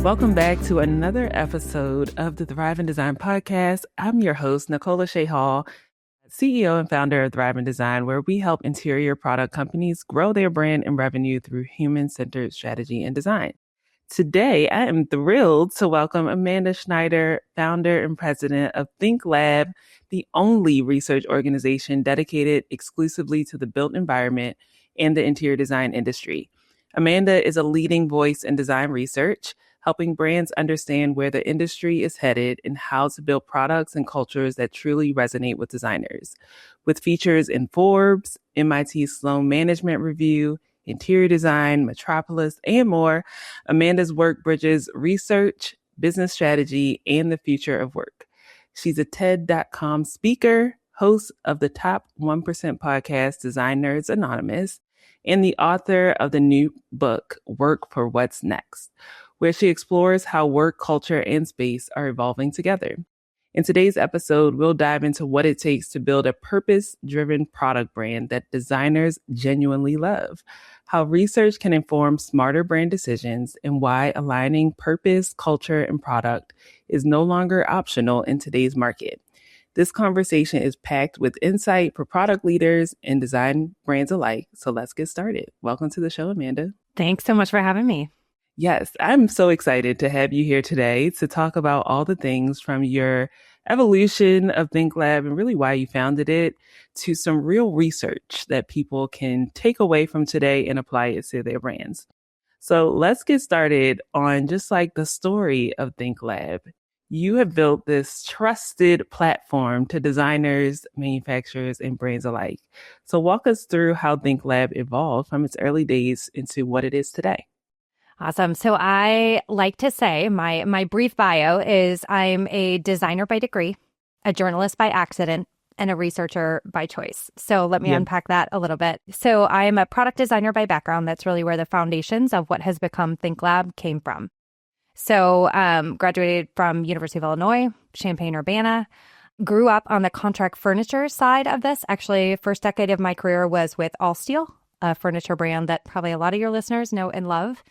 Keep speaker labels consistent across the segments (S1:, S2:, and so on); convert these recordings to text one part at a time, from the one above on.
S1: Welcome back to another episode of the Thrive in Design podcast. I'm your host, Nicole Lashae Hall, CEO and founder of Thrive in Design, where we help interior product companies grow their brand and revenue through human-centered strategy and design. Today, I am thrilled to welcome Amanda Schneider, founder and president of ThinkLab, the only research organization dedicated exclusively to the built environment and the interior design industry. Amanda is a leading voice in design research, helping brands understand where the industry is headed and how to build products and cultures that truly resonate with designers. With features in Forbes, MIT Sloan Management Review, Interior Design, Metropolis, and more, Amanda's work bridges research, business strategy, and the future of work. She's a TED.com speaker, host of the Top 1% podcast, Design Nerds Anonymous, and the author of the new book, Work for What's Next, where she explores how work, culture, and space are evolving together. In today's episode, we'll dive into what it takes to build a purpose-driven product brand that designers genuinely love, how research can inform smarter brand decisions, and why aligning purpose, culture, and product is no longer optional in today's market. This conversation is packed with insight for product leaders and design brands alike. So let's get started. Welcome to the show, Amanda.
S2: Thanks so much for having me.
S1: Yes, I'm so excited to have you here today to talk about all the things from your evolution of ThinkLab and really why you founded it to some real research that people can take away from today and apply it to their brands. So let's get started on just like the story of ThinkLab. You have built this trusted platform to designers, manufacturers, and brands alike. So walk us through how ThinkLab evolved from its early days into what it is today.
S2: Awesome. So I like to say my brief bio is I'm a designer by degree, a journalist by accident, and a researcher by choice. So let me unpack that a little bit. So I am a product designer by background. That's really where the foundations of what has become ThinkLab came from. So graduated from University of Illinois, Champaign-Urbana, grew up on the contract furniture side of this. Actually, first decade of my career was with All Steel, a furniture brand that probably a lot of your listeners know and love.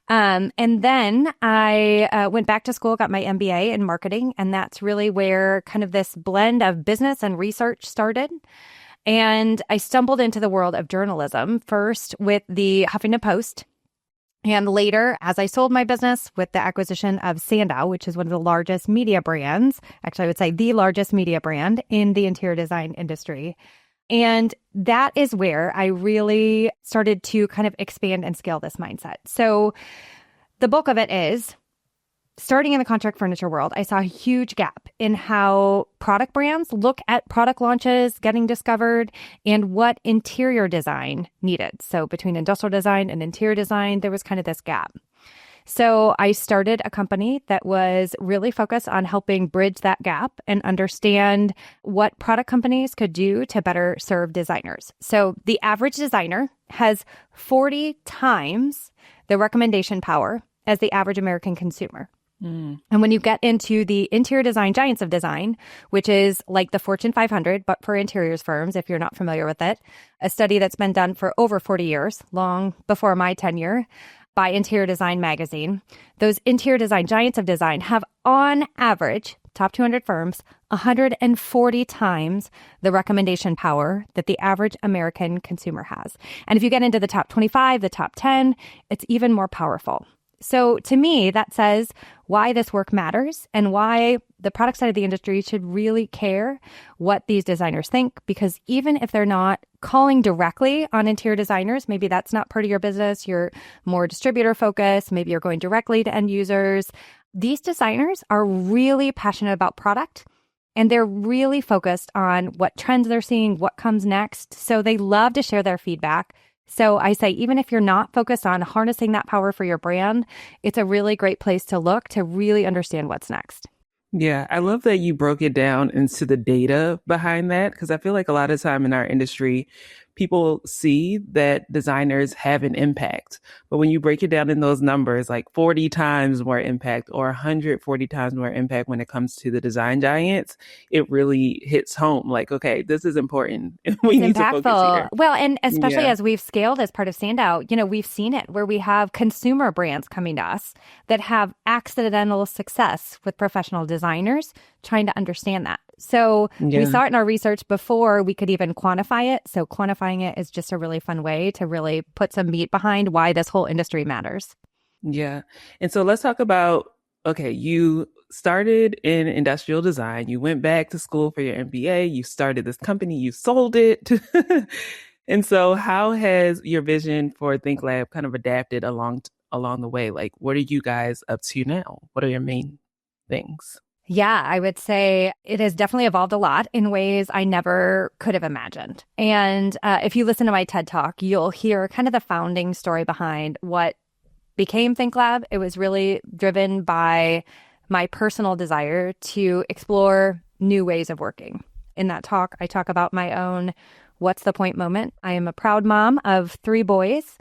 S2: And then I went back to school, got my MBA in marketing, and that's really where kind of this blend of business and research started. And I stumbled into the world of journalism, first with the Huffington Post, and later, as I sold my business with the acquisition of Sandow, which is one of the largest media brands, actually I would say the largest media brand in the interior design industry. And that is where I really started to kind of expand and scale this mindset. So the bulk of it is starting in the contract furniture world, I saw a huge gap in how product brands look at product launches getting discovered and what interior design needed. So between industrial design and interior design, there was kind of this gap. So I started a company that was really focused on helping bridge that gap and understand what product companies could do to better serve designers. So the average designer has 40 times the recommendation power as the average American consumer. And when you get into the interior design giants of design, which is like the Fortune 500, but for interiors firms, if you're not familiar with it, a study that's been done for over 40 years, long before my tenure, by Interior Design Magazine, those interior design giants of design have on average, top 200 firms, 140 times the recommendation power that the average American consumer has. And if you get into the top 25, the top 10, it's even more powerful. So to me, that says why this work matters and why the product side of the industry should really care what these designers think, because even if they're not calling directly on interior designers, maybe that's not part of your business, you're more distributor focused, maybe you're going directly to end users. These designers are really passionate about product and they're really focused on what trends they're seeing, what comes next. So they love to share their feedback. So I say, even if you're not focused on harnessing that power for your brand, it's a really great place to look to really understand what's next.
S1: Yeah, I love that you broke it down into the data behind that, because I feel like a lot of time in our industry, people see that designers have an impact. But when you break it down in those numbers, like 40 times more impact or 140 times more impact when it comes to the design giants, it really hits home. Like, okay, this is important. We
S2: It's
S1: need to focus
S2: impactful.
S1: here.
S2: Well, and especially
S1: Yeah.
S2: as we've scaled as part of Standout, we've seen it where we have consumer brands coming to us that have accidental success with professional designers trying to understand that. So we
S1: Yeah.
S2: saw it in our research before we could even quantify it. So quantifying it is just a really fun way to really put some meat behind why this whole industry matters.
S1: Yeah. And so let's talk about, okay, you started in industrial design, you went back to school for your MBA, you started this company, you sold it. And so how has your vision for ThinkLab kind of adapted along the way? Like, what are you guys up to now? What are your main things?
S2: Yeah, I would say it has definitely evolved a lot in ways I never could have imagined. And if you listen to my TED Talk, you'll hear kind of the founding story behind what became ThinkLab. It was really driven by my personal desire to explore new ways of working. In that talk, I talk about my own what's the point moment. I am a proud mom of 3 boys.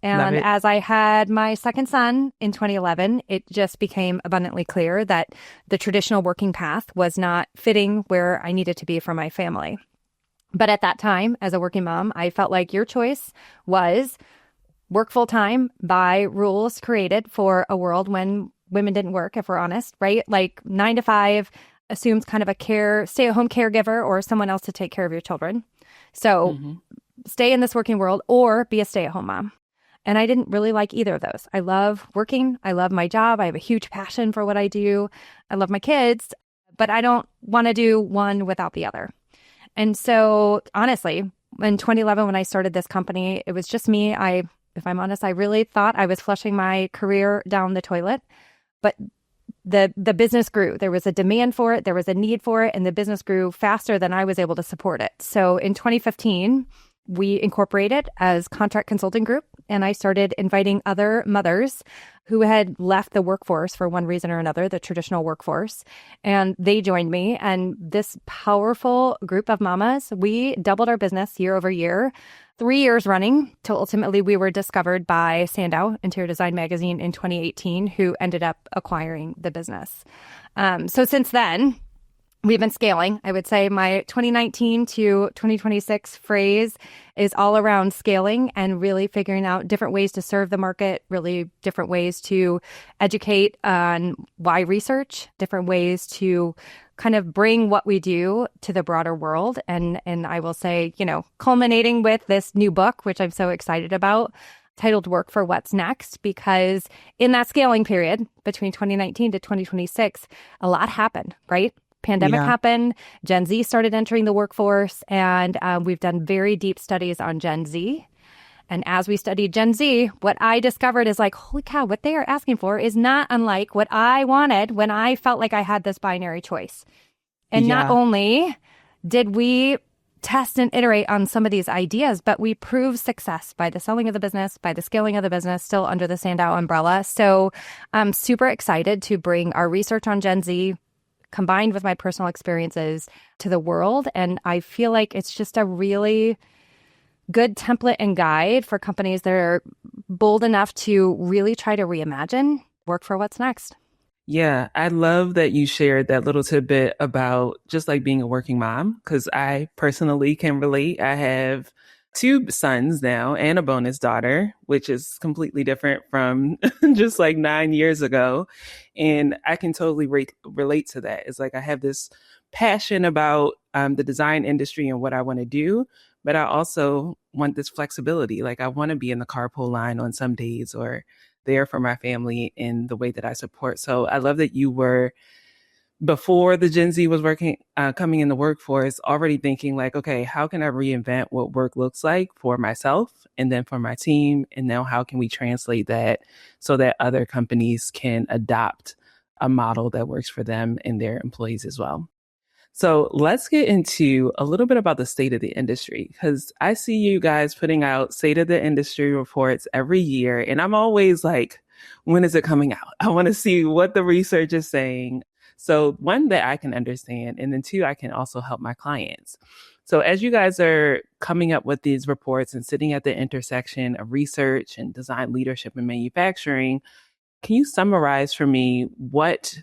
S2: And as I had my second son in 2011, it just became abundantly clear that the traditional working path was not fitting where I needed to be for my family. But at that time, as a working mom, I felt like your choice was work full time by rules created for a world when women didn't work, if we're honest, right? Like 9 to 5 assumes kind of a stay-at-home caregiver or someone else to take care of your children. So stay in this working world or be a stay-at-home mom. And I didn't really like either of those. I love working. I love my job. I have a huge passion for what I do. I love my kids, but I don't want to do one without the other. And so honestly, in 2011, when I started this company, it was just me. If I'm honest, I really thought I was flushing my career down the toilet, but the business grew. There was a demand for it. There was a need for it. And the business grew faster than I was able to support it. So in 2015, we incorporated as contract consulting group, and I started inviting other mothers who had left the workforce for one reason or another, the traditional workforce, and they joined me. And this powerful group of mamas, we doubled our business year over year, 3 years running, till ultimately we were discovered by Standout Interior Design Magazine in 2018, who ended up acquiring the business. So since then, we've been scaling. I would say my 2019 to 2026 phrase is all around scaling and really figuring out different ways to serve the market, really different ways to educate on why research, different ways to kind of bring what we do to the broader world. And I will say, culminating with this new book, which I'm so excited about, titled Work for What's Next, because in that scaling period between 2019 to 2026, a lot happened, right? Pandemic happened, Gen Z started entering the workforce, and we've done very deep studies on Gen Z. And as we studied Gen Z, what I discovered is like, holy cow, what they are asking for is not unlike what I wanted when I felt like I had this binary choice. And not only did we test and iterate on some of these ideas, but we proved success by the selling of the business, by the scaling of the business, still under the Standout umbrella. So I'm super excited to bring our research on Gen Z combined with my personal experiences to the world. And I feel like it's just a really good template and guide for companies that are bold enough to really try to reimagine work for what's next.
S1: Yeah, I love that you shared that little tidbit about just like being a working mom, because I personally can relate. I have 2 sons now and a bonus daughter, which is completely different from just like 9 years ago. And I can totally relate to that. It's like I have this passion about the design industry and what I want to do, but I also want this flexibility. Like I want to be in the carpool line on some days or there for my family in the way that I support. So I love that you were, before the Gen Z was coming in the workforce, already thinking like, okay, how can I reinvent what work looks like for myself and then for my team? And now how can we translate that so that other companies can adopt a model that works for them and their employees as well? So let's get into a little bit about the state of the industry, because I see you guys putting out state of the industry reports every year. And I'm always like, when is it coming out? I want to see what the research is saying. So 1, that I can understand, and then 2, I can also help my clients. So as you guys are coming up with these reports and sitting at the intersection of research and design leadership and manufacturing, can you summarize for me what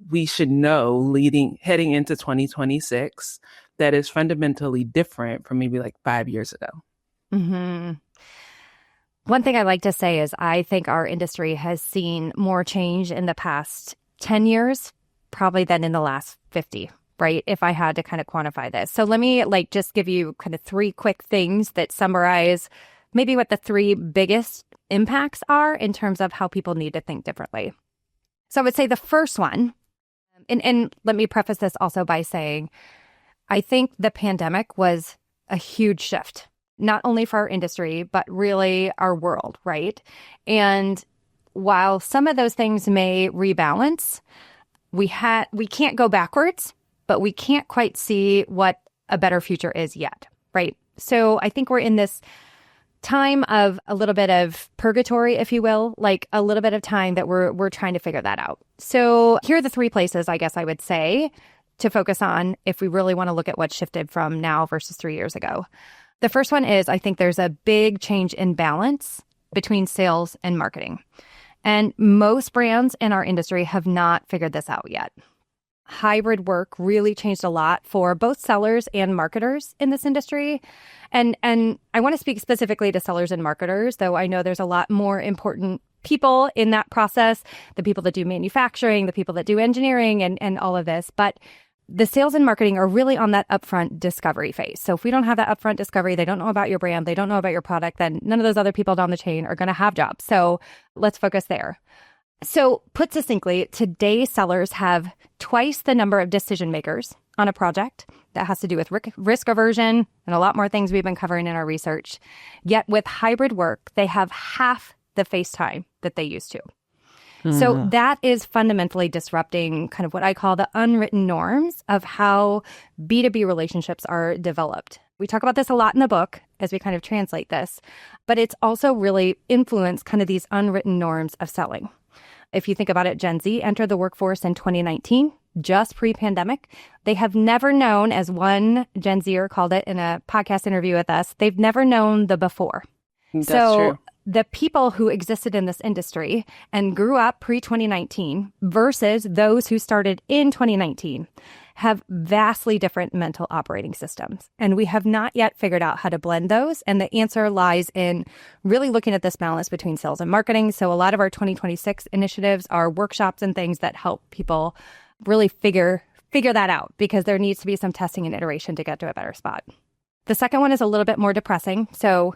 S1: we should know heading into 2026 that is fundamentally different from maybe like 5 years ago?
S2: Mm-hmm. One thing I like to say is I think our industry has seen more change in the past 10 years, probably than in the last 50, right? If I had to kind of quantify this. So let me just give you kind of 3 quick things that summarize maybe what the 3 biggest impacts are in terms of how people need to think differently. So I would say the first one, and let me preface this also by saying, I think the pandemic was a huge shift, not only for our industry, but really our world, right? And while some of those things may rebalance, we can't go backwards, but we can't quite see what a better future is yet, right? So I think we're in this time of a little bit of purgatory, if you will, like a little bit of time that we're trying to figure that out. So here are the 3 places I guess I would say to focus on if we really want to look at what shifted from now versus 3 years ago. The first one is I think there's a big change in balance between sales and marketing. And most brands in our industry have not figured this out yet. Hybrid work really changed a lot for both sellers and marketers in this industry. And I want to speak specifically to sellers and marketers, though I know there's a lot more important people in that process, the people that do manufacturing, the people that do engineering and all of this. But the sales and marketing are really on that upfront discovery phase. So if we don't have that upfront discovery, they don't know about your brand, they don't know about your product, then none of those other people down the chain are going to have jobs. So let's focus there. So put succinctly, today's sellers have twice the number of decision makers on a project. That has to do with risk aversion and a lot more things we've been covering in our research. Yet with hybrid work, they have half the face time that they used to. So that is fundamentally disrupting kind of what I call the unwritten norms of how B2B relationships are developed. We talk about this a lot in the book as we kind of translate this, but it's also really influenced kind of these unwritten norms of selling. If you think about it, Gen Z entered the workforce in 2019, just pre-pandemic. They have never known, as one Gen Zer called it in a podcast interview with us, they've never known the before.
S1: That's true.
S2: The people who existed in this industry and grew up pre-2019 versus those who started in 2019 have vastly different mental operating systems. And we have not yet figured out how to blend those. And the answer lies in really looking at this balance between sales and marketing. So a lot of our 2026 initiatives are workshops and things that help people really figure that out, because there needs to be some testing and iteration to get to a better spot. The second one is a little bit more depressing. So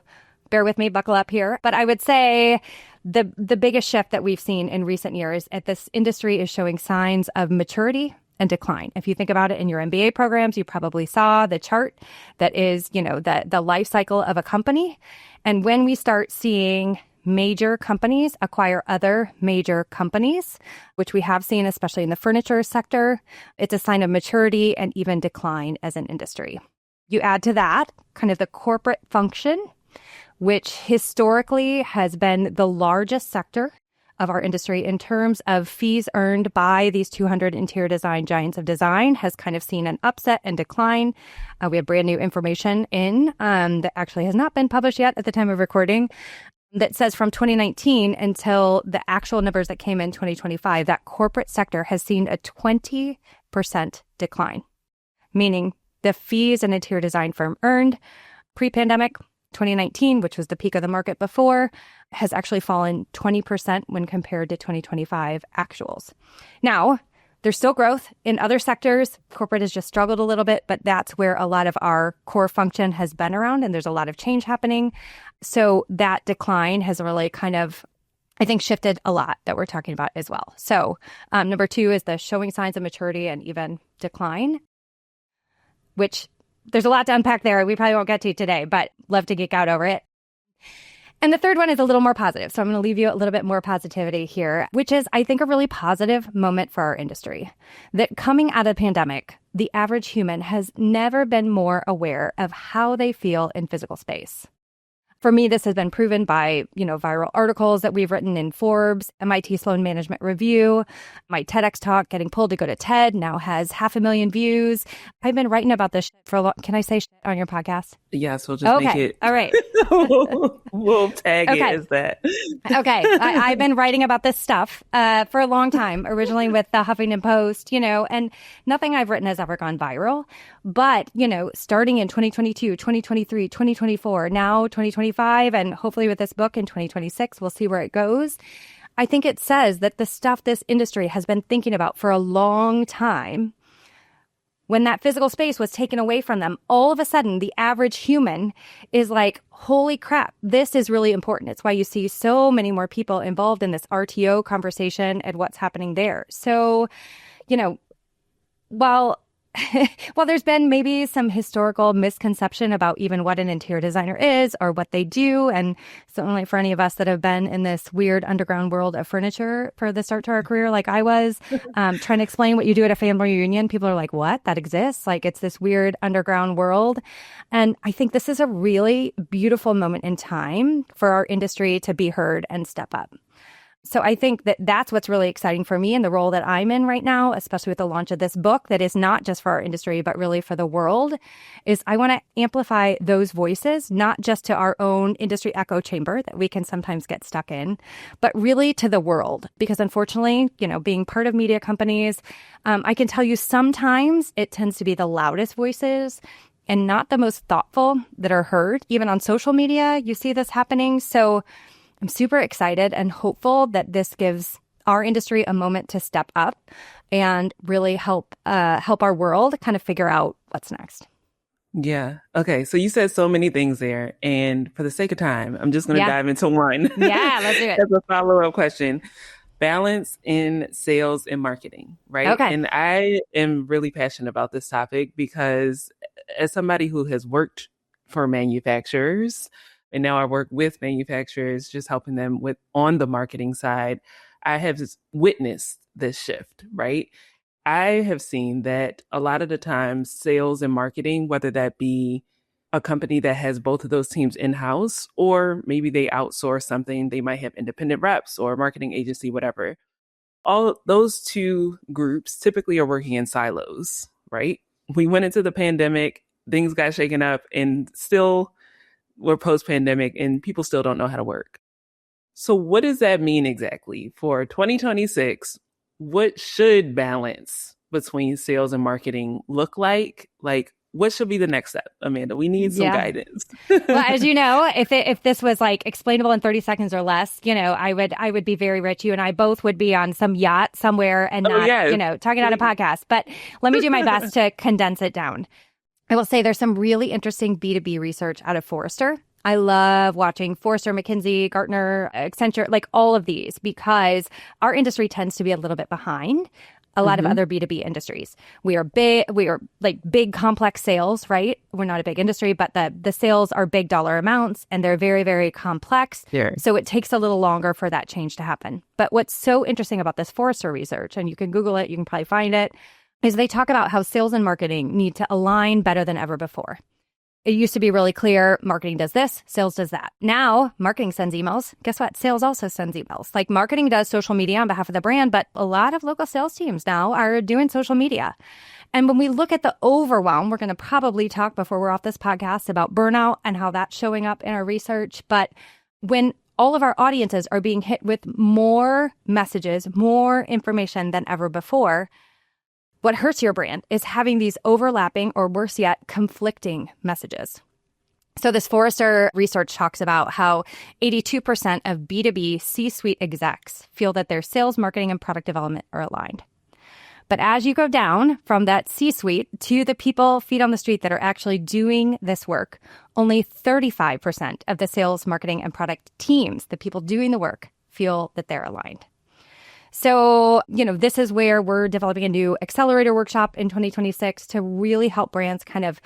S2: bear with me, buckle up here. But I would say the biggest shift that we've seen in recent years at this industry is showing signs of maturity and decline. If you think about it in your MBA programs, you probably saw the chart that is, the life cycle of a company. And when we start seeing major companies acquire other major companies, which we have seen, especially in the furniture sector, it's a sign of maturity and even decline as an industry. You add to that kind of the corporate function, which historically has been the largest sector of our industry in terms of fees earned by these 200 interior design giants of design, has kind of seen an upset and decline. We have brand new information in that actually has not been published yet at the time of recording that says from 2019 until the actual numbers that came in 2025, that corporate sector has seen a 20% decline, meaning the fees an interior design firm earned pre-pandemic 2019, which was the peak of the market before, has actually fallen 20% when compared to 2025 actuals. Now, there's still growth in other sectors. Corporate has just struggled a little bit, but that's where a lot of our core function has been around, and there's a lot of change happening. So that decline has really kind of, I think, shifted a lot that we're talking about as well. So number 2 is the showing signs of maturity and even decline, which there's a lot to unpack there. We probably won't get to today, but love to geek out over it. And the third one is a little more positive. So I'm going to leave you a little bit more positivity here, which is, I think, a really positive moment for our industry. That coming out of the pandemic, the average human has never been more aware of how they feel in physical space. For me, this has been proven by, viral articles that we've written in Forbes, MIT Sloan Management Review. My TEDx talk, getting pulled to go to TED, now has 500,000 views. I've been writing about this shit for a long. Can I say shit on your podcast?
S1: Yes, we'll just make it.
S2: All right.
S1: We'll tag it as that.
S2: Okay. I've been writing about this stuff for a long time, originally with the Huffington Post, and nothing I've written has ever gone viral. But, starting in 2022, 2023, 2024, now 2025, and hopefully with this book in 2026, we'll see where it goes. I think it says that the stuff this industry has been thinking about for a long time, when that physical space was taken away from them, all of a sudden the average human is like, holy crap, this is really important. It's why you see so many more people involved in this RTO conversation and what's happening there. So, while there's been maybe some historical misconception about even what an interior designer is or what they do, and certainly for any of us that have been in this weird underground world of furniture for the start to our career, like I was, trying to explain what you do at a family reunion, people are like, what? That exists? Like, it's this weird underground world. And I think this is a really beautiful moment in time for our industry to be heard and step up. So I think that that's what's really exciting for me in the role that I'm in right now, especially with the launch of this book that is not just for our industry, but really for the world, is I want to amplify those voices, not just to our own industry echo chamber that we can sometimes get stuck in, but really to the world. Because unfortunately, being part of media companies, I can tell you sometimes it tends to be the loudest voices and not the most thoughtful that are heard. Even on social media, you see this happening. So I'm super excited and hopeful that this gives our industry a moment to step up and really help our world kind of figure out what's next.
S1: Yeah. Okay. So you said so many things there. And for the sake of time, I'm just going to dive into one.
S2: Yeah, let's do it.
S1: As a follow-up question. Balance in sales and marketing, right?
S2: Okay.
S1: And I am really passionate about this topic because as somebody who has worked for manufacturers, and now I work with manufacturers, just helping them on the marketing side, I have witnessed this shift, right? I have seen that a lot of the times sales and marketing, whether that be a company that has both of those teams in-house, or maybe they outsource something, they might have independent reps or a marketing agency, whatever. All those two groups typically are working in silos, right? We went into the pandemic, things got shaken up, and still we're post-pandemic and people still don't know how to work. So what does that mean exactly for 2026? What should balance between sales and marketing look like? Like, what should be the next step, Amanda? We need some guidance.
S2: Well, as you know, if this was like explainable in 30 seconds or less, I would be very rich. You and I both would be on some yacht somewhere and not, talking on a podcast. But let me do my best to condense it down. I will say there's some really interesting B2B research out of Forrester. I love watching Forrester, McKinsey, Gartner, Accenture, like all of these, because our industry tends to be a little bit behind a lot of other B2B industries. We are like big complex sales, right? We're not a big industry, but the sales are big dollar amounts and they're very, very complex.
S1: Sure.
S2: So it takes a little longer for that change to happen. But what's so interesting about this Forrester research, and you can Google it, you can probably find it, is they talk about how sales and marketing need to align better than ever before. It used to be really clear, marketing does this, sales does that. Now, marketing sends emails. Guess what? Sales also sends emails. Like marketing does social media on behalf of the brand, but a lot of local sales teams now are doing social media. And when we look at the overwhelm, we're going to probably talk before we're off this podcast about burnout and how that's showing up in our research. But when all of our audiences are being hit with more messages, more information than ever before, what hurts your brand is having these overlapping, or worse yet, conflicting messages. So this Forrester research talks about how 82% of B2B C-suite execs feel that their sales, marketing, and product development are aligned. But as you go down from that C-suite to the people, feet on the street that are actually doing this work, only 35% of the sales, marketing, and product teams, the people doing the work, feel that they're aligned. So, this is where we're developing a new accelerator workshop in 2026 to really help brands kind of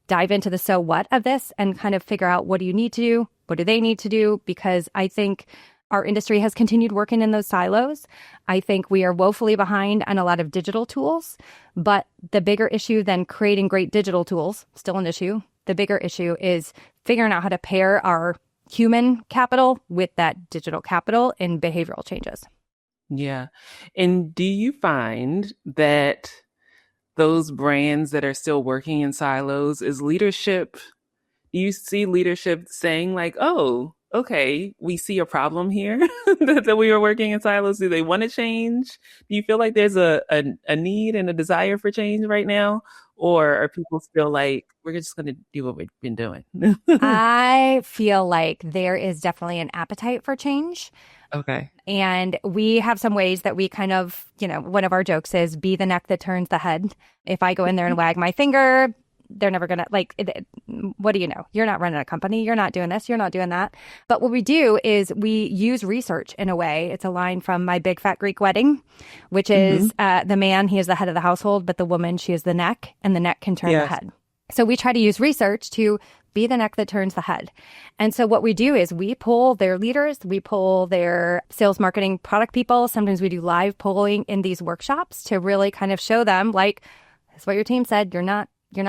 S2: dive into the so what of this and kind of figure out what do you need to do? What do they need to do? Because I think our industry has continued working in those silos. I think we are woefully behind on a lot of digital tools, but the bigger issue than creating great digital tools, still an issue, the bigger issue is figuring out how to pair our human capital with that digital capital in behavioral changes.
S1: Yeah. And do you find that those brands that are still working in silos, is leadership, do you see leadership saying like, oh, okay, we see a problem here that we are working in silos? Do they want to change? Do you feel like there's a need and a desire for change right now? Or are people still like, we're just going to do what we've been doing?
S2: I feel like there is definitely an appetite for change.
S1: Okay.
S2: And we have some ways that we kind of, one of our jokes is be the neck that turns the head. If I go in there and wag my finger, they're never going to what do you know? You're not running a company. You're not doing this. You're not doing that. But what we do is we use research in a way. It's a line from My Big Fat Greek Wedding, which is the man, he is the head of the household, but the woman, she is the neck, and the neck can turn the head. So we try to use research to be the neck that turns the head. And so what we do is we poll their leaders, we poll their sales, marketing, product people. Sometimes we do live polling in these workshops to really kind of show them, like, that's what your team said. You're not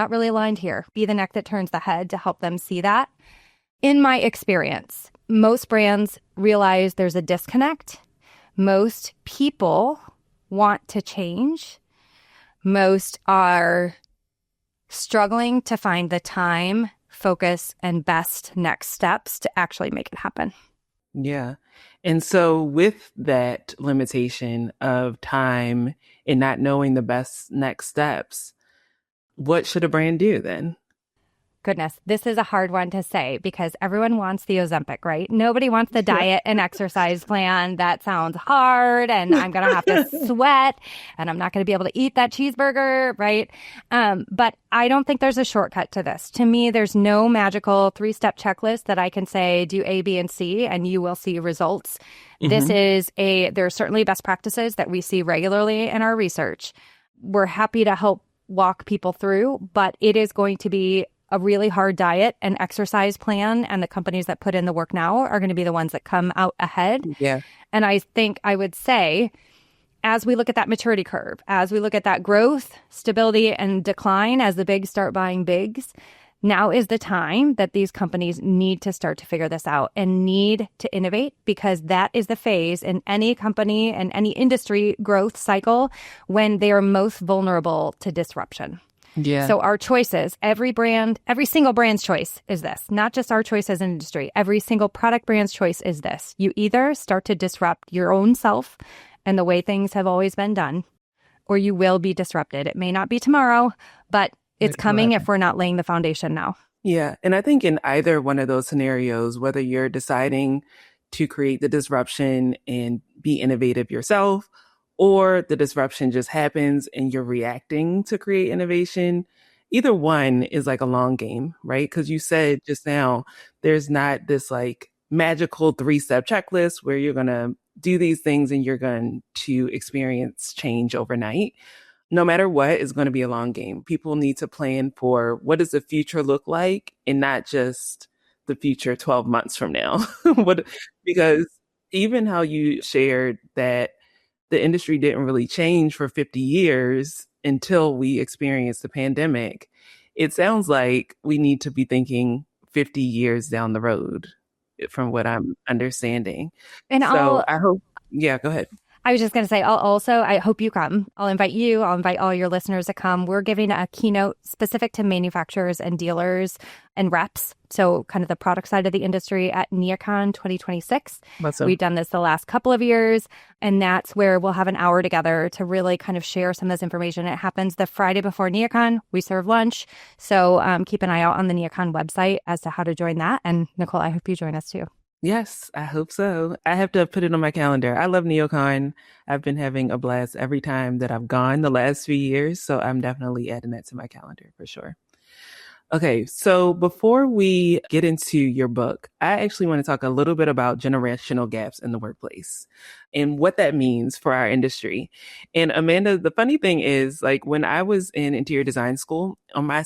S2: really aligned here. Be the neck that turns the head to help them see that. In my experience, most brands realize there's a disconnect. Most people want to change. Most are struggling to find the time, focus, and best next steps to actually make it happen.
S1: Yeah. And so with that limitation of time and not knowing the best next steps, what should a brand do then?
S2: Goodness, this is a hard one to say because everyone wants the Ozempic, right? Nobody wants the diet and exercise plan. That sounds hard and I'm going to have to sweat and I'm not going to be able to eat that cheeseburger, right? But I don't think there's a shortcut to this. To me, there's no magical 3-step checklist that I can say, do A, B, and C, and you will see results. There are certainly best practices that we see regularly in our research. We're happy to help walk people through, but it is going to be a really hard diet and exercise plan, and the companies that put in the work now are going to be the ones that come out ahead.
S1: Yeah.
S2: And I think I would say, as we look at that maturity curve, as we look at that growth, stability, and decline, as the bigs start buying bigs, now is the time that these companies need to start to figure this out and need to innovate, because that is the phase in any company and any industry growth cycle when they are most vulnerable to disruption.
S1: Yeah.
S2: So our choices, every single brand's choice is this, not just our choice as an industry. Every single product brand's choice is this. You either start to disrupt your own self and the way things have always been done, or you will be disrupted. It may not be tomorrow, but it's coming if we're not laying the foundation now.
S1: Yeah. And I think in either one of those scenarios, whether you're deciding to create the disruption and be innovative yourself, or the disruption just happens and you're reacting to create innovation, either one is like a long game, right? Because you said just now, there's not this like magical 3-step checklist where you're going to do these things and you're going to experience change overnight. No matter what, it's going to be a long game. People need to plan for what does the future look like and not just the future 12 months from now. Because even how you shared that the industry didn't really change for 50 years until we experienced the pandemic, it sounds like we need to be thinking 50 years down the road from what I'm understanding. And so I hope, yeah, go ahead.
S2: I was just going to say, I hope you come. I'll invite you. I'll invite all your listeners to come. We're giving a keynote specific to manufacturers and dealers and reps. So kind of the product side of the industry at NeoCon 2026.
S1: Awesome.
S2: We've done this the last couple of years. And that's where we'll have an hour together to really kind of share some of this information. It happens the Friday before NeoCon. We serve lunch. So keep an eye out on the NeoCon website as to how to join that. And Nicole, I hope you join us too.
S1: Yes, I hope so. I have to put it on my calendar. I love NeoCon. I've been having a blast every time that I've gone the last few years. So I'm definitely adding that to my calendar for sure. Okay, so before we get into your book, I actually want to talk a little bit about generational gaps in the workplace and what that means for our industry. And Amanda, the funny thing is, like when I was in interior design school, on my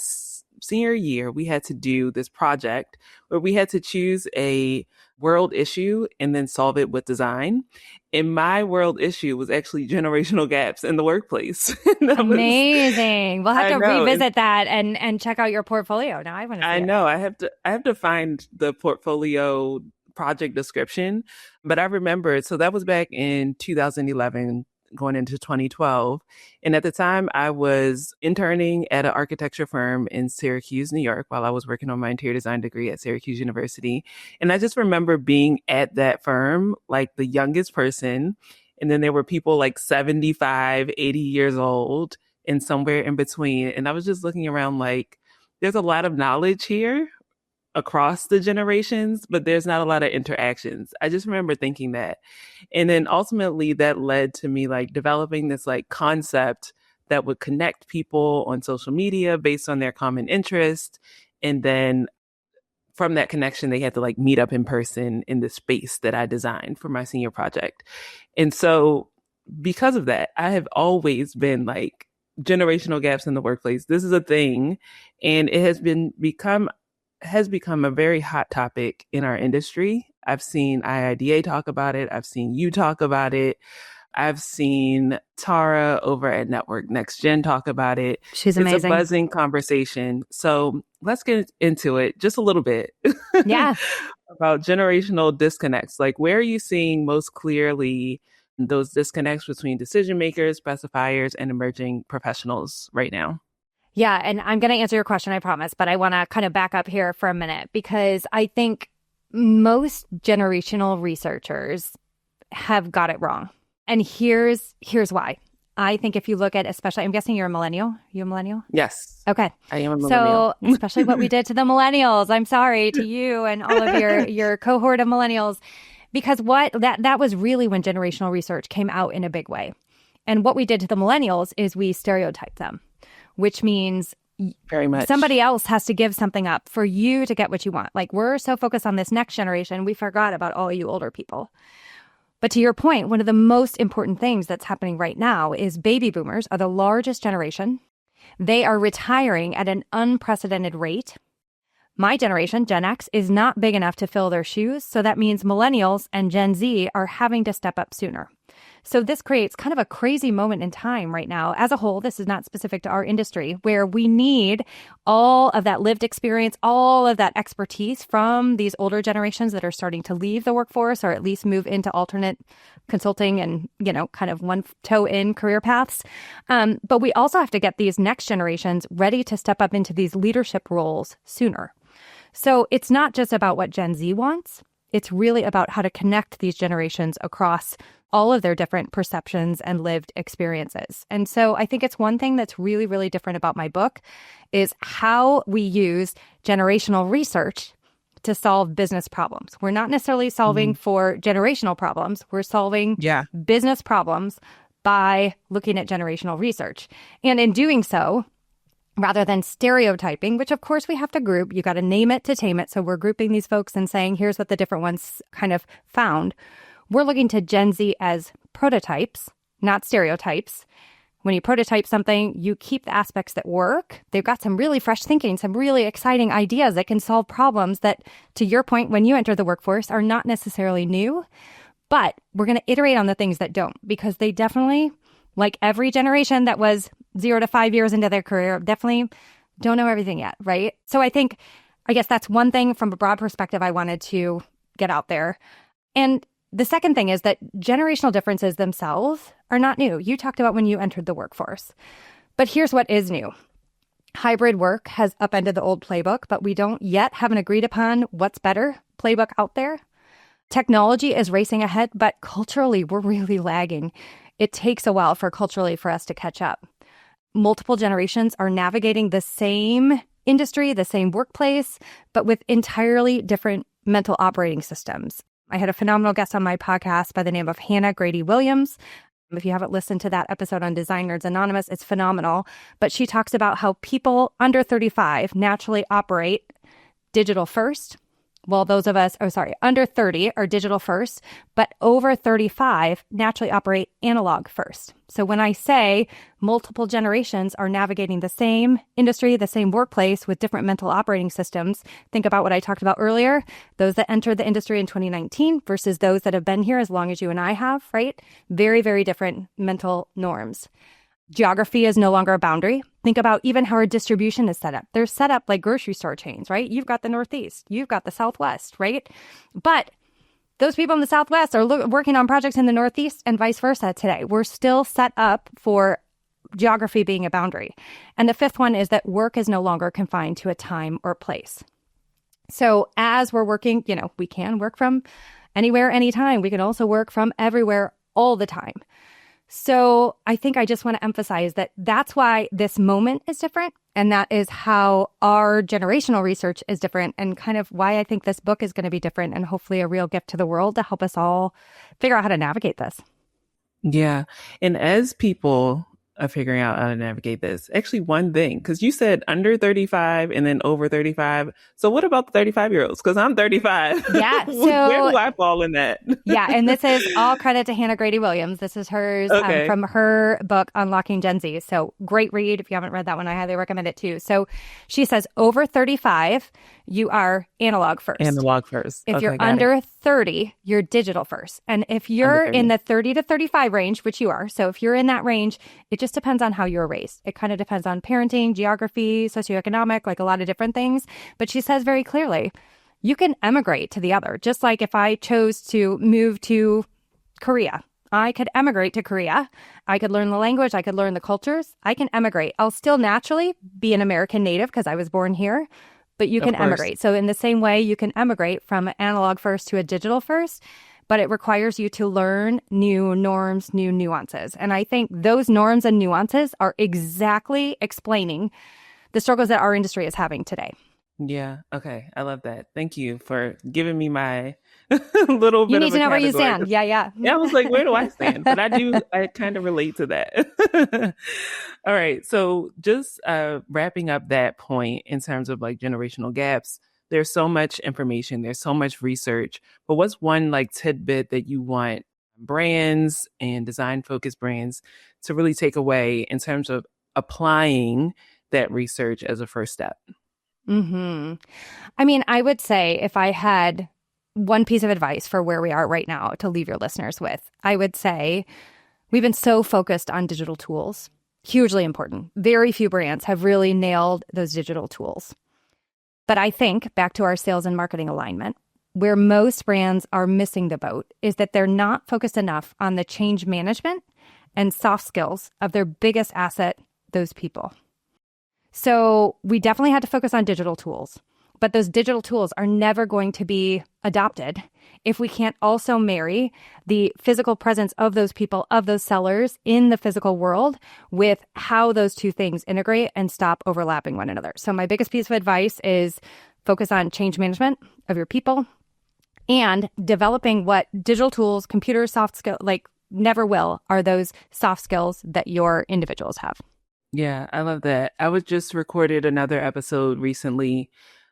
S1: senior year, we had to do this project where we had to choose a world issue and then solve it with design. And my world issue was actually generational gaps in the workplace.
S2: Amazing. We'll have to revisit
S1: And
S2: that and check out your portfolio. Now I want to see
S1: I
S2: it.
S1: know I have to find the portfolio project description, but I remember it. So that was back in 2011, going into 2012. And at the time, I was interning at an architecture firm in Syracuse, New York, while I was working on my interior design degree at Syracuse University. And I just remember being at that firm, like the youngest person. And then there were people like 75, 80 years old, and somewhere in between. And I was just looking around like, there's a lot of knowledge here across the generations, but there's not a lot of interactions. I just remember thinking that. And then ultimately that led to me like developing this like concept that would connect people on social media based on their common interest. And then from that connection, they had to like meet up in person in the space that I designed for my senior project. And so because of that, I have always been like generational gaps in the workplace. This is a thing. And it has become a very hot topic in our industry. I've seen IIDA talk about it. I've seen you talk about it. I've seen Tara over at Network Next Gen talk about it.
S2: She's amazing.
S1: It's a buzzing conversation. So let's get into it just a little bit.
S2: Yeah.
S1: About generational disconnects. Like, where are you seeing most clearly those disconnects between decision makers, specifiers, and emerging professionals right now?
S2: Yeah, and I'm going to answer your question, I promise, but I want to kind of back up here for a minute because I think most generational researchers have got it wrong. And here's why. I think if you look at, especially, I'm guessing you're a millennial. Are you a millennial?
S1: Yes.
S2: Okay.
S1: I am a millennial.
S2: So especially what we did to the millennials. I'm sorry to you and all of your cohort of millennials, because that was really when generational research came out in a big way. And what we did to the millennials is we stereotyped them, which means
S1: very much
S2: somebody else has to give something up for you to get what you want. Like, we're so focused on this next generation, we forgot about all you older people. But to your point, one of the most important things that's happening right now is baby boomers are the largest generation. They are retiring at an unprecedented rate. My generation, Gen X, is not big enough to fill their shoes. So that means millennials and Gen Z are having to step up sooner. So this creates kind of a crazy moment in time right now. As a whole, this is not specific to our industry, where we need all of that lived experience, all of that expertise from these older generations that are starting to leave the workforce or at least move into alternate consulting and, kind of one toe in career paths. But we also have to get these next generations ready to step up into these leadership roles sooner. So it's not just about what Gen Z wants. It's really about how to connect these generations across all of their different perceptions and lived experiences. And so I think it's one thing that's really, really different about my book is how we use generational research to solve business problems. We're not necessarily solving for generational problems. We're solving business problems by looking at generational research. And in doing so, rather than stereotyping, which of course we have to group, you got to name it to tame it. So we're grouping these folks and saying, here's what the different ones kind of found. We're looking to Gen Z as prototypes, not stereotypes. When you prototype something, you keep the aspects that work. They've got some really fresh thinking, some really exciting ideas that can solve problems that, to your point, when you enter the workforce, are not necessarily new. But we're going to iterate on the things that don't, because they definitely, like every generation that was 0 to 5 years into their career, definitely don't know everything yet, right? So I guess that's one thing from a broad perspective I wanted to get out there. And the second thing is that generational differences themselves are not new. You talked about when you entered the workforce. But here's what is new. Hybrid work has upended the old playbook, but we don't yet have an agreed upon what's better playbook out there. Technology is racing ahead, but culturally, we're really lagging. It takes a while for us to catch up. Multiple generations are navigating the same industry, the same workplace, but with entirely different mental operating systems. I had a phenomenal guest on my podcast by the name of Hannah Grady-Williams. If you haven't listened to that episode on Design Nerds Anonymous, it's phenomenal. But she talks about how people under 35 naturally operate digital first, Well, those of us, under 30 are digital first, but over 35 naturally operate analog first. So when I say multiple generations are navigating the same industry, the same workplace with different mental operating systems, think about what I talked about earlier, those that entered the industry in 2019 versus those that have been here as long as you and I have, right? Very, very different mental norms. Geography is no longer a boundary. Think about even how our distribution is set up. They're set up like grocery store chains, right? You've got the Northeast, you've got the Southwest, right? But those people in the Southwest are working on projects in the Northeast and vice versa today. We're still set up for geography being a boundary. And the fifth one is that work is no longer confined to a time or place. So as we're working, we can work from anywhere, anytime. We can also work from everywhere all the time. So I think I just want to emphasize that that's why this moment is different. And that is how our generational research is different and kind of why I think this book is going to be different and hopefully a real gift to the world to help us all figure out how to navigate this.
S1: Yeah. And as people are figuring out how to navigate this, actually one thing, because you said under 35 and then over 35. So what about the 35-year-olds? Because I'm 35.
S2: Yeah. So
S1: where do I fall in that?
S2: Yeah. And this is all credit to Hannah Grady Williams. This is hers from her book, Unlocking Gen Z. So great read. If you haven't read that one, I highly recommend it too. So she says over 35, you are analog first.
S1: Analog first.
S2: If you're under 30, you're digital first. And if you're in the 30 to 35 range, which you are, so if you're in that range, it just depends on how you're raised. It kind of depends on parenting, geography, socioeconomic, like a lot of different things. But she says very clearly, you can emigrate to the other. Just like if I chose to move to Korea, I could emigrate to Korea. I could learn the language. I could learn the cultures. I can emigrate. I'll still naturally be an American native because I was born here, but you can emigrate. So in the same way, you can emigrate from an analog first to a digital first, but it requires you to learn new norms, new nuances. And I think those norms and nuances are exactly explaining the struggles that our industry is having today.
S1: Yeah. Okay. I love that. Thank you for giving me my little bit of a
S2: You need to know where you
S1: category.
S2: stand. Yeah.
S1: Yeah. I was like, where do I stand? But I kind of relate to that. All right. So just wrapping up that point in terms of like generational gaps, there's so much information, there's so much research, but what's one like tidbit that you want brands and design focused brands to really take away in terms of applying that research as a first step?
S2: I mean, I would say if I had one piece of advice for where we are right now to leave your listeners with, I would say we've been so focused on digital tools, hugely important. Very few brands have really nailed those digital tools. But I think back to our sales and marketing alignment, where most brands are missing the boat is that they're not focused enough on the change management and soft skills of their biggest asset, those people. So we definitely had to focus on digital tools, but those digital tools are never going to be adopted if we can't also marry the physical presence of those people, of those sellers in the physical world with how those two things integrate and stop overlapping one another. So my biggest piece of advice is focus on change management of your people and developing what digital tools, computer soft skill, like never will, are those soft skills that your individuals have.
S1: Yeah, I love that. I was just recorded another episode recently,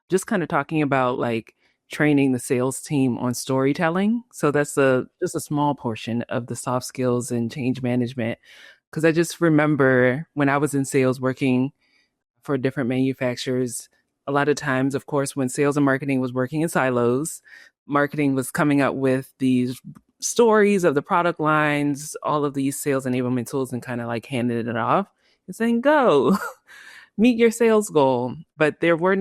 S1: just kind of talking about like training the sales team on storytelling. So that's just a small portion of the soft skills and change management. Because I just remember when I was in sales working for different manufacturers, a lot of times, of course, when sales and marketing was working in silos, marketing was coming up with these stories of the product lines, all of these sales enablement tools, and kind of like handing it off and saying, go meet your sales goal. But there was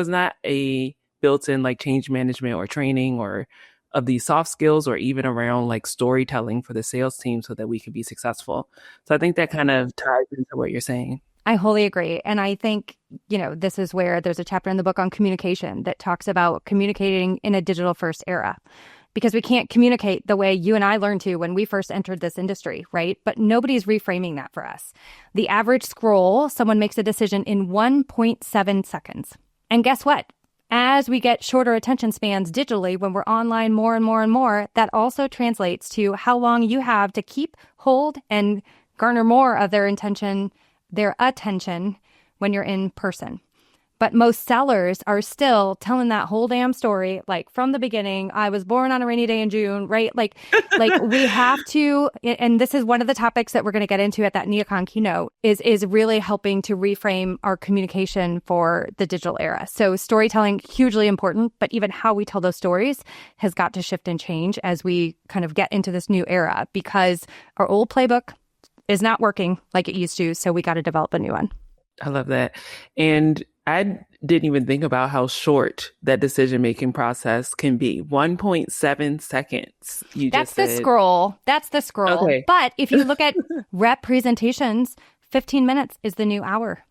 S1: not a built-in like change management or training or of these soft skills or even around like storytelling for the sales team so that we could be successful. So I think that kind of ties into what you're saying.
S2: I wholly agree. And I think, this is where there's a chapter in the book on communication that talks about communicating in a digital first era. Because we can't communicate the way you and I learned to when we first entered this industry, right? But nobody's reframing that for us. The average scroll, someone makes a decision in 1.7 seconds. And guess what? As we get shorter attention spans digitally, when we're online more and more and more, that also translates to how long you have to keep, hold, and garner more of their attention when you're in person. But most sellers are still telling that whole damn story, like from the beginning. I was born on a rainy day in June, right? Like we have to, and this is one of the topics that we're going to get into at that NeoCon keynote, is really helping to reframe our communication for the digital era. So storytelling, hugely important, but even how we tell those stories has got to shift and change as we kind of get into this new era, because our old playbook is not working like it used to. So we got to develop a new one.
S1: I love that. And I didn't even think about how short that decision-making process can be. 1.7 seconds.
S2: That's the scroll. Okay. But if you look at rep presentations, 15 minutes is the new hour.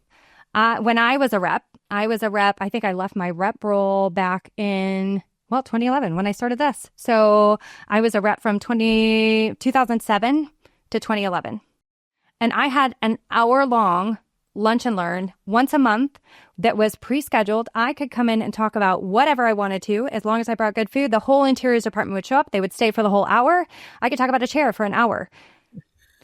S2: When I was a rep, I think I left my rep role back in, 2011 when I started this. So I was a rep from 2007 to 2011. And I had an hour-long lunch and learn once a month that was pre-scheduled. I could come in and talk about whatever I wanted to, as long as I brought good food. The whole interiors department would show up. They would stay for the whole hour. I could talk about a chair for an hour.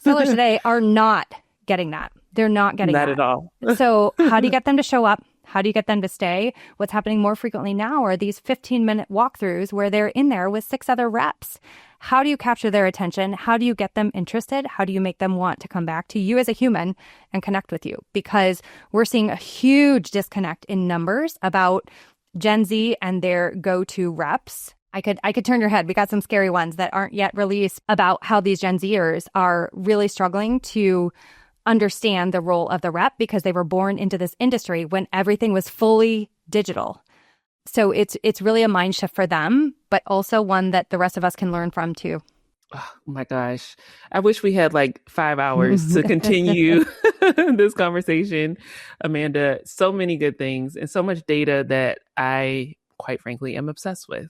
S2: Sellers today are not getting that. They're not getting that.
S1: Not at all.
S2: So how do you get them to show up? How do you get them to stay? What's happening more frequently now are these 15-minute walkthroughs where they're in there with 6 other reps. How do you capture their attention? How do you get them interested? How do you make them want to come back to you as a human and connect with you? Because we're seeing a huge disconnect in numbers about Gen Z and their go-to reps. I could turn your head. We got some scary ones that aren't yet released about how these Gen Zers are really struggling to understand the role of the rep because they were born into this industry when everything was fully digital. So it's really a mind shift for them, but also one that the rest of us can learn from too.
S1: Oh my gosh. I wish we had like 5 hours to continue this conversation. Amanda, so many good things and so much data that I, quite frankly, am obsessed with.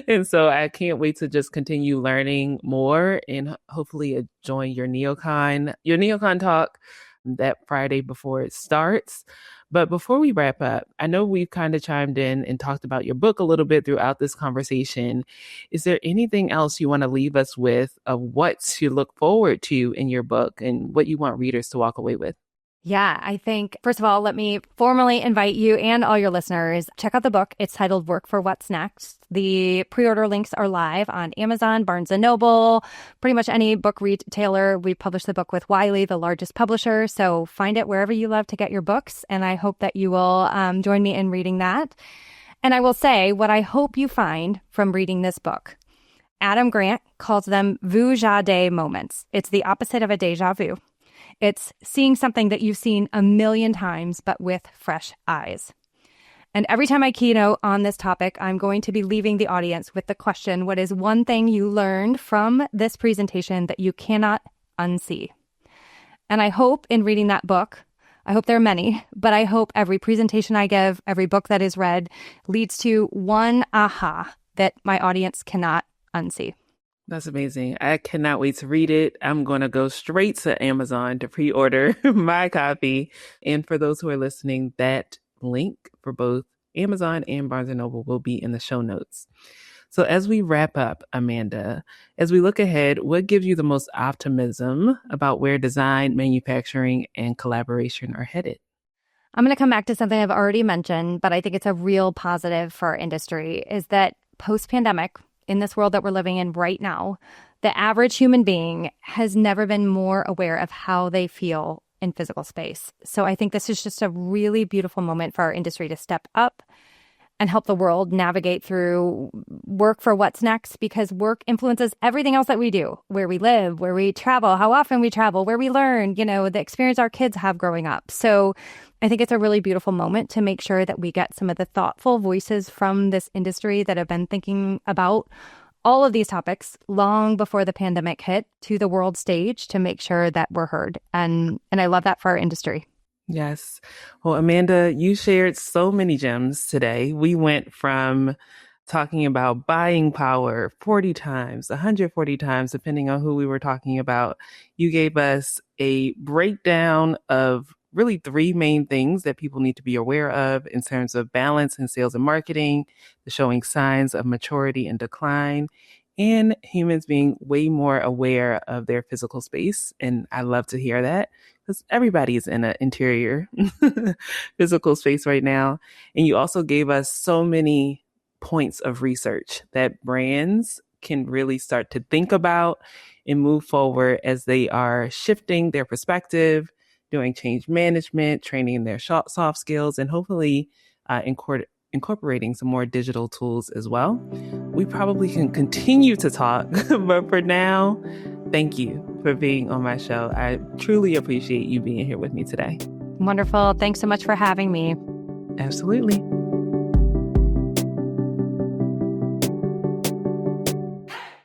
S1: And so I can't wait to just continue learning more and hopefully join your NeoCon talk that Friday before it starts. But before we wrap up, I know we've kind of chimed in and talked about your book a little bit throughout this conversation. Is there anything else you want to leave us with of what to look forward to in your book and what you want readers to walk away with?
S2: Yeah, I think, first of all, let me formally invite you and all your listeners, check out the book. It's titled Work for What's Next. The pre-order links are live on Amazon, Barnes & Noble, pretty much any book retailer. We published the book with Wiley, the largest publisher. So find it wherever you love to get your books. And I hope that you will join me in reading that. And I will say what I hope you find from reading this book. Adam Grant calls them vu-ja-de moments. It's the opposite of a deja vu. It's seeing something that you've seen a million times, but with fresh eyes. And every time I keynote on this topic, I'm going to be leaving the audience with the question, what is one thing you learned from this presentation that you cannot unsee? And I hope in reading that book, I hope there are many, but I hope every presentation I give, every book that is read, leads to one aha that my audience cannot unsee.
S1: That's amazing. I cannot wait to read it. I'm going to go straight to Amazon to pre-order my copy. And for those who are listening, that link for both Amazon and Barnes & Noble will be in the show notes. So as we wrap up, Amanda, as we look ahead, what gives you the most optimism about where design, manufacturing, and collaboration are headed?
S2: I'm going to come back to something I've already mentioned, but I think it's a real positive for our industry, is that post-pandemic, in this world that we're living in right now, the average human being has never been more aware of how they feel in physical space. So I think this is just a really beautiful moment for our industry to step up and help the world navigate through work for what's next, because work influences everything else that we do, where we live, where we travel, how often we travel, where we learn, the experience our kids have growing up. So I think it's a really beautiful moment to make sure that we get some of the thoughtful voices from this industry that have been thinking about all of these topics long before the pandemic hit to the world stage to make sure that we're heard. And I love that for our industry.
S1: Yes. Well, Amanda, you shared so many gems today. We went from talking about buying power 40 times, 140 times, depending on who we were talking about. You gave us a breakdown of really 3 main things that people need to be aware of in terms of balance in sales and marketing, the showing signs of maturity and decline, and humans being way more aware of their physical space. And I love to hear that, because everybody is in an interior physical space right now. And you also gave us so many points of research that brands can really start to think about and move forward as they are shifting their perspective, doing change management, training their soft skills, and hopefully incorporating some more digital tools as well. We probably can continue to talk, but for now, thank you for being on my show. I truly appreciate you being here with me today.
S2: Wonderful. Thanks so much for having me.
S1: Absolutely.